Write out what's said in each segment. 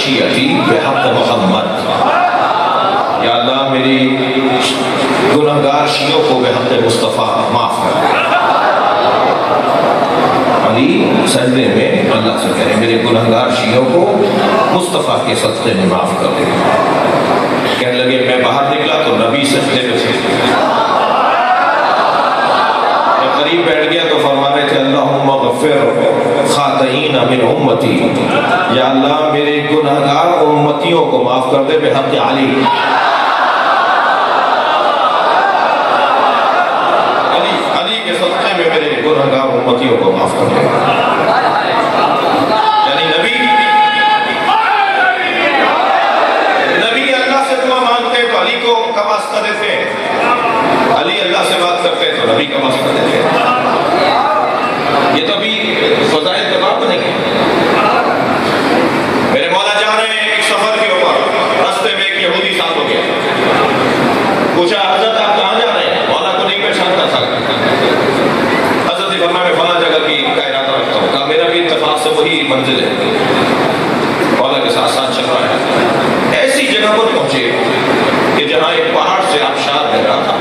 شیعتی بحق محمد، یا اللہ میری گنہگار شیعوں کو بحق مصطفیٰ معاف کر دے۔ علی سجدے میں اللہ سے کہہ رہے میرے گنہگار شیعوں کو مصطفیٰ کے صدقے میں معاف کر دے۔ کہنے لگے میں باہر نکلا تو نبی سجدے میں تھے، میں قریب بیٹھ گیا تو فرما رہے تھے اللہم اغفر خاطئین من امتی، یا اللہ میرے گنہگار امتیوں کو معاف کر دے بحق علی۔ علی کے صدقے میں میرے گنہگار امتیوں کو معاف کر دے۔ یعنی نبی اللہ سے دعا مانگتے تو علی کو کا واسطہ دیتے، علی اللہ سے بات کرتے تو نبی کا واسطہ دیتے۔ یہ تو ابھی فضائل کا باب نہیں ہے۔ میرے مولا جا رہے ہیں ایک سفر کے اوپر، راستے میں ایک یہودی ساتھ ہو گیا، پوچھا حضرت آپ کہاں جا رہے ہیں؟ مولا کو نہیں پہچانتا تھا۔ حضرت نے فرمایا میں فلاں جگہ کی کا ارادہ رکھتا ہوں، کہا میرا بھی اتفاق سے وہی منزل ہے، مولا کے ساتھ ساتھ چل رہا ہے۔ ایسی جگہ پر پہنچے کہ جہاں ایک پہاڑ سے آبشار بہ رہا تھا،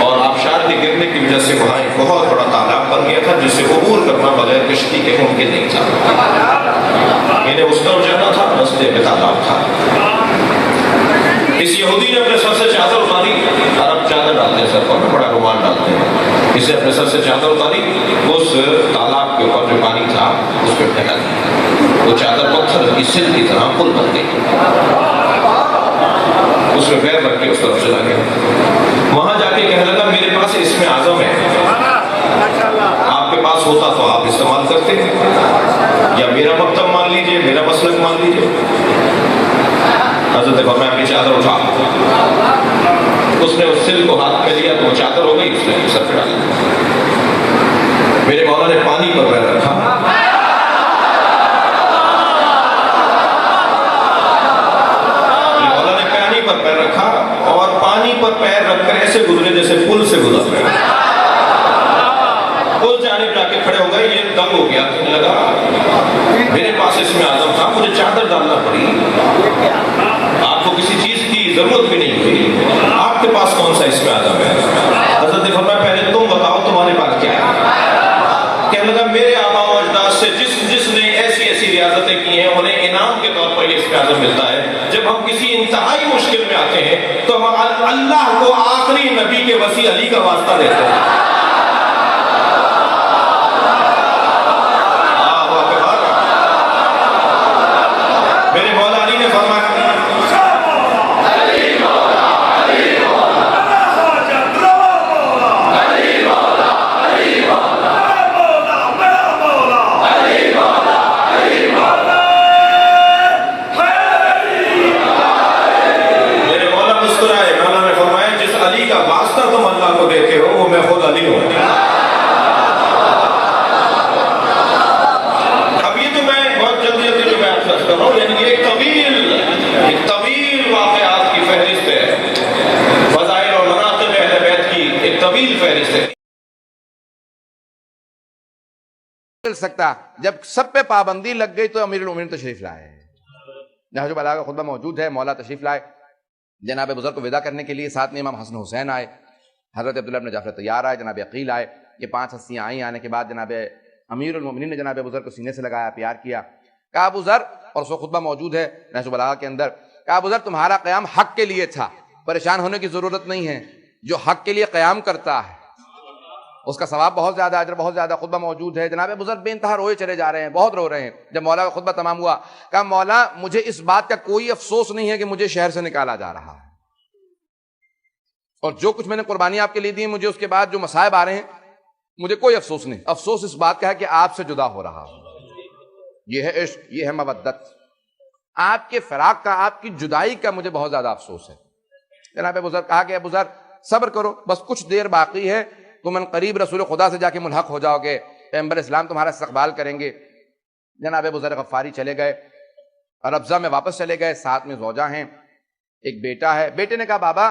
اور آبشار کے گرنے کی وجہ سے وہاں ایک بہت بڑا تالاب بن گیا تھا جس سے عبور کرنا بغیر کشتی کے ممکن نہیں تھا۔ انہیں اس طرف جانا تھا، رستے میں تالاب تھا۔ اس یہودی نے اپنے سر سے چادر اتاری، عرب چادر ڈالتے ہیں سر پر، بڑا رومال ڈالتے ہیں، اسے اپنے سر سے چادر اتاری، اس تالاب کے اوپر جو پانی تھا اس پہ پھینکا دیا، وہ چادر پتھر کی سل کی طرح پل بن گئی، اس میں پیر رکھ کے اس طرف چلا گیا۔ وہاں جا کے کہنے لگا میرے پاس اسم اعظم ہے، آپ کے پاس ہوتا تو آپ استعمال کرتے، یا میرا مکتب مان لیجئے، میرا مسلک مان لیجئے۔ حضرت نے فرمایا اپنی چادر اٹھا، اس نے اس سل کو ہاتھ میں لیا تو وہ چادر ہو گئی، اس نے سر پہ ڈالی۔ میرے مولا نے پانی پر پیر رکھا، پر پیر رکھا اور پانی پر پیر رکھ کر ایسے گزرے جیسے پل سے گزر رہے، پل جانب جا کے کھڑے ہو گئے، یہ دنگ ہو گیا، کہنے لگا میرے پاس اسم اعظم تھا، مجھے چادر ڈالنا پڑی، آپ کو کسی چیز کی ضرورت بھی نہیں ہوئی، آپ کے پاس کون سا اسم اعظم ہے؟ حضرت نے فرمایا پہلے تم بتاؤ تمہارے پاس کیا ہے؟ کہنے لگا میرے آباء و اجداد سے جس نے ایسی ریاضتیں کی ہیں انہیں انعام کے طور پر یہ اسم اعظم ملتا ہے۔ جب ہم کسی انتہائی مشکل میں آتے ہیں تو ہم اللہ کو آخری نبی کے وسیع علی کا واسطہ دیتے ہیں۔ میرے مولا علی نے فرمایا سکتا، جب سب پہ پابندی لگ گئی تو امیر المومنین تشریف لائے، نہج البلاغہ کا خطبہ موجود ہے، مولا تشریف لائے، جناب بزرگ کو ودا کرنے کے لیے، ساتھ میں امام حسن حسین آئے، حضرت عبداللہ بن جعفر طیار آئے، جناب عقیل آئے، یہ 5 ہستیاں آئیں۔ آنے کے بعد جناب امیر المومنین نے جناب بزرگ کو سینے سے لگایا، پیار کیا، کہا ابو ذر، اور سو خطبہ موجود ہے نہج البلاغہ کے اندر، کہا ابو ذر تمہارا قیام حق کے لیے تھا، پریشان ہونے کی ضرورت نہیں ہے، جو حق کے لیے قیام کرتا ہے اس کا ثواب بہت زیادہ، اجر بہت زیادہ۔ خطبہ موجود ہے، جناب بزرگ بے انتہا روئے چلے جا رہے ہیں، بہت رو رہے ہیں۔ جب مولا کا خطبہ تمام ہوا، کہا مولا مجھے اس بات کا کوئی افسوس نہیں ہے کہ مجھے شہر سے نکالا جا رہا ہے، اور جو کچھ میں نے قربانی آپ کے لیے دی ہے، مجھے اس کے بعد جو مصائب آ رہے ہیں مجھے کوئی افسوس نہیں، افسوس اس بات کا ہے کہ آپ سے جدا ہو رہا ہوں۔ یہ ہے عشق، یہ ہے مودت، آپ کے فراق کا، آپ کی جدائی کا مجھے بہت زیادہ افسوس ہے۔ جناب بزرگ کہا کہ ابو ذر صبر کرو، بس کچھ دیر باقی ہے، تم ان قریب رسول خدا سے جا کے ملحق ہو جاؤ گے، پیغمبر اسلام تمہارا استقبال کریں گے۔ جناب بزرگ غفاری چلے گئے، ربضہ میں واپس چلے گئے، ساتھ میں زوجہ ہیں، ایک بیٹا ہے۔ بیٹے نے کہا بابا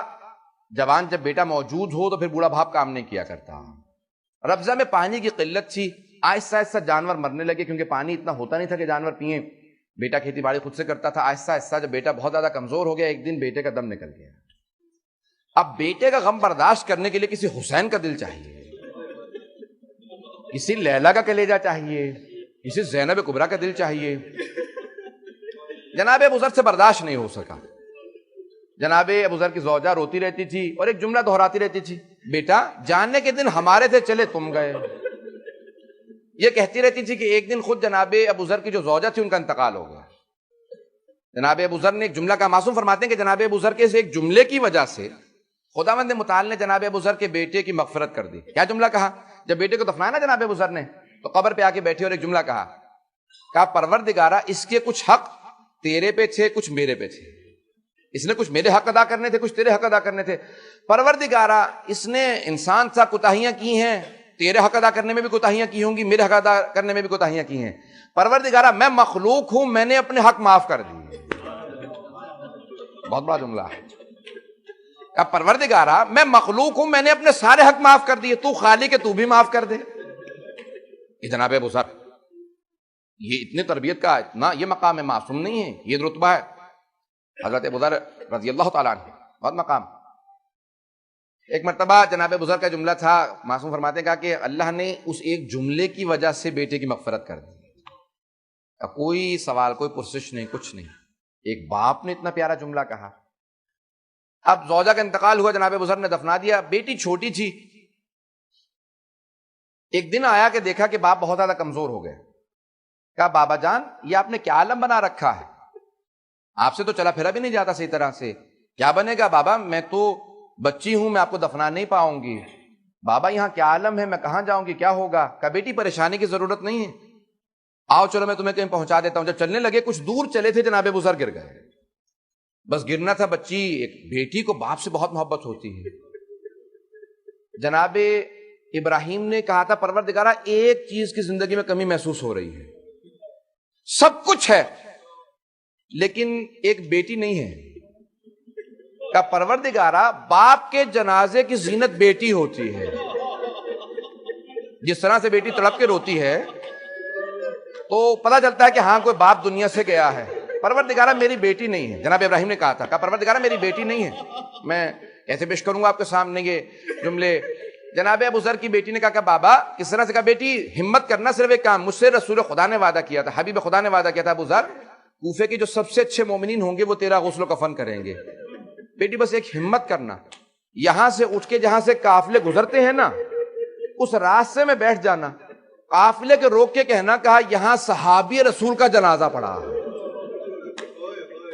جوان جب بیٹا موجود ہو تو پھر بوڑھا باپ کام نہیں کیا کرتا۔ ربضہ میں پانی کی قلت تھی، آہستہ آہستہ جانور مرنے لگے، کیونکہ پانی اتنا ہوتا نہیں تھا کہ جانور پئیں۔ بیٹا کھیتی باڑی خود سے کرتا تھا. آہستہ آہستہ جب بیٹا بہت زیادہ کمزور ہو گیا، ایک دن بیٹے کا دم نکل گیا. اب بیٹے کا غم برداشت کرنے کے لیے کسی حسین کا دل چاہیے، کسی لیلا کا کلیجہ چاہیے، کسی زینب کبریٰ کا دل چاہیے. جناب ابو ذر سے برداشت نہیں ہو سکا. جناب ابو ذر کی زوجہ روتی رہتی تھی اور ایک جملہ دہراتی رہتی تھی، بیٹا جاننے کے دن ہمارے تھے، چلے تم گئے. یہ کہتی رہتی تھی کہ ایک دن خود جناب ابو ذر کی جو زوجہ تھی ان کا انتقال ہو گیا. جناب ابو ذر نے ایک جملہ کا، معصوم فرماتے ہیں کہ جناب ابو ذر کے اس ایک جملے کی وجہ سے خداوند متعال نے جناب ابو ذر کے بیٹے کی مغفرت کر دی. کیا جملہ کہا؟ جب بیٹے کو دفنایا نا جناب ابو ذر نے، تو قبر پہ آ کے بیٹھے اور ایک جملہ کہا پروردگارا اس کے کچھ حق تیرے پہ تھے، کچھ میرے پہ تھے. اس نے کچھ میرے حق ادا کرنے تھے، کچھ تیرے حق ادا کرنے تھے. پروردگارا اس نے انسان سا کوتاہیاں کی ہیں، تیرے حق ادا کرنے میں بھی کوتاہیاں کی ہوں گی، میرے حق ادا کرنے میں بھی کوتاہیاں کی ہیں. پروردگارا میں مخلوق ہوں، میں نے اپنے حق معاف کر دیے. بہت بڑا جملہ ہے. اب پروردگارا میں مخلوق ہوں، میں نے اپنے سارے حق معاف کر دیے، تو خالق ہے، تو بھی معاف کر دے. یہ جناب ابو ذر، یہ اتنے تربیت کا اتنا یہ مقام ہے، معصوم نہیں ہے، یہ رتبہ ہے. حضرت ابو ذر رضی اللہ تعالیٰ عنہ، بہت مقام. ایک مرتبہ جناب ابو ذر کا جملہ تھا، معصوم فرماتے ہیں کہ اللہ نے اس ایک جملے کی وجہ سے بیٹے کی مغفرت کر دی. کوئی سوال، کوئی پرسش نہیں، کچھ نہیں. ایک باپ نے اتنا پیارا جملہ کہا. اب زوجہ کا انتقال ہوا، جناب ابو ذر نے دفنا دیا. بیٹی چھوٹی تھی. ایک دن آیا کہ دیکھا کہ باپ بہت زیادہ کمزور ہو گئے. کہا بابا جان یہ آپ نے کیا عالم بنا رکھا ہے، آپ سے تو چلا پھرا بھی نہیں جاتا صحیح طرح سے، کیا بنے گا؟ بابا میں تو بچی ہوں، میں آپ کو دفنا نہیں پاؤں گی. بابا یہاں کیا عالم ہے، میں کہاں جاؤں گی، کیا ہوگا؟ کہا بیٹی پریشانی کی ضرورت نہیں ہے، آؤ چلو میں تمہیں کہیں پہنچا دیتا ہوں. جب چلنے لگے کچھ دور چلے تھے، جناب ابو ذر گر گئے. بس گرنا تھا. بچی، ایک بیٹی کو باپ سے بہت محبت ہوتی ہے. جناب ابراہیم نے کہا تھا پروردگارا ایک چیز کی زندگی میں کمی محسوس ہو رہی ہے، سب کچھ ہے لیکن ایک بیٹی نہیں ہے. کہا پروردگارا باپ کے جنازے کی زینت بیٹی ہوتی ہے. جس طرح سے بیٹی تڑپ کے روتی ہے تو پتہ چلتا ہے کہ ہاں کوئی باپ دنیا سے گیا ہے. پروردگارا میری بیٹی نہیں ہے. جناب ابراہیم نے کہا پروردگارا میری بیٹی نہیں ہے. میں کیسے پیش کروں گا آپ کے سامنے یہ جملے. جناب ابو ذر کی بیٹی نے کہا کہ بابا کس طرح سے؟ کہا بیٹی ہمت کرنا، صرف ایک کام، مجھ سے رسول خدا نے وعدہ کیا تھا، حبیب خدا نے وعدہ کیا تھا ابو ذر کوفے کے جو سب سے اچھے مومنین ہوں گے وہ تیرا غسل و کفن کریں گے. بیٹی بس ایک ہمت کرنا، یہاں سے اٹھ کے جہاں سے قافلے گزرتے ہیں نا اس راستے میں بیٹھ جانا، قافلے کے روک کے کہنا کہا یہاں صحابی رسول کا جنازہ پڑا،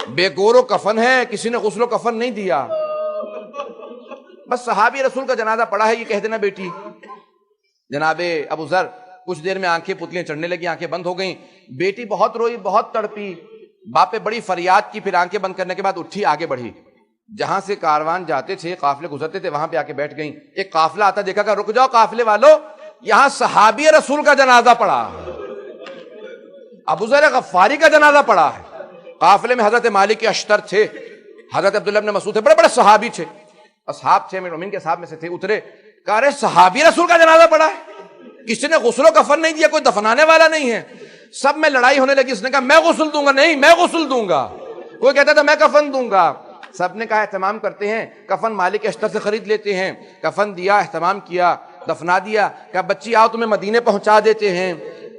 بے گور و کفن ہے، کسی نے غسل و کفن نہیں دیا، بس صحابی رسول کا جنازہ پڑا ہے، یہ کہہ دینا بیٹی. جناب ابو ذر کچھ دیر میں آنکھیں پتلیاں چڑھنے لگی، آنکھیں بند ہو گئیں. بیٹی بہت روئی، بہت تڑپی، باپ پہ بڑی فریاد کی، پھر آنکھیں بند کرنے کے بعد اٹھی، آگے بڑھی. جہاں سے کاروان جاتے تھے، قافلے گزرتے تھے، وہاں پہ آ کے بیٹھ گئیں. ایک قافلہ آتا دیکھا کہ رک جاؤ قافلے والو، یہاں صحابی رسول کا جنازہ پڑا ہے، ابو ذر غفاری کا جنازہ پڑا ہے. قافلے میں حضرت مالک اشتر تھے، حضرت عبداللہ بن مسعود تھے، بڑے بڑے صحابی تھے، اصحاب تھے، امین کے صحاب میں سے تھے. اترے، کہا رہے صحابی رسول کا جنازہ پڑا ہے، کسی نے غسل و کفن نہیں دیا، کوئی دفنانے والا نہیں ہے. سب میں لڑائی ہونے لگی. اس نے کہا میں غسل دوں گا. نہیں میں غسل دوں گا. کوئی کہتا تھا میں کفن دوں گا. سب نے کہا اہتمام کرتے ہیں، کفن مالک اشتر سے خرید لیتے ہیں. کفن دیا، اہتمام کیا، دفنا دیا. کہا بچی آؤ تمہیں مدینے پہنچا دیتے ہیں،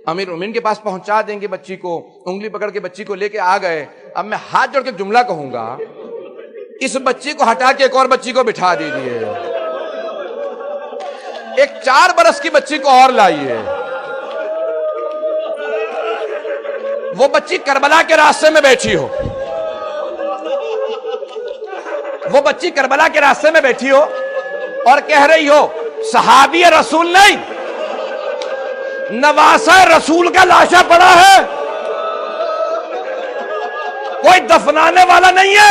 امیر المومنین کے پاس پہنچا دیں گے بچی کو. انگلی پکڑ کے بچی کو لے کے آ گئے. اب میں ہاتھ جوڑ کے جملہ کہوں گا، اس بچی کو ہٹا کے ایک اور بچی کو بٹھا دیجیے، ایک 4 برس کی بچی کو اور لائیے. وہ بچی کربلا کے راستے میں بیٹھی ہو، وہ بچی کربلا کے راستے میں بیٹھی ہو اور کہہ رہی ہو صحابی رسول نہیں، نواسہ رسول کا لاشا پڑا ہے، کوئی دفنانے والا نہیں ہے.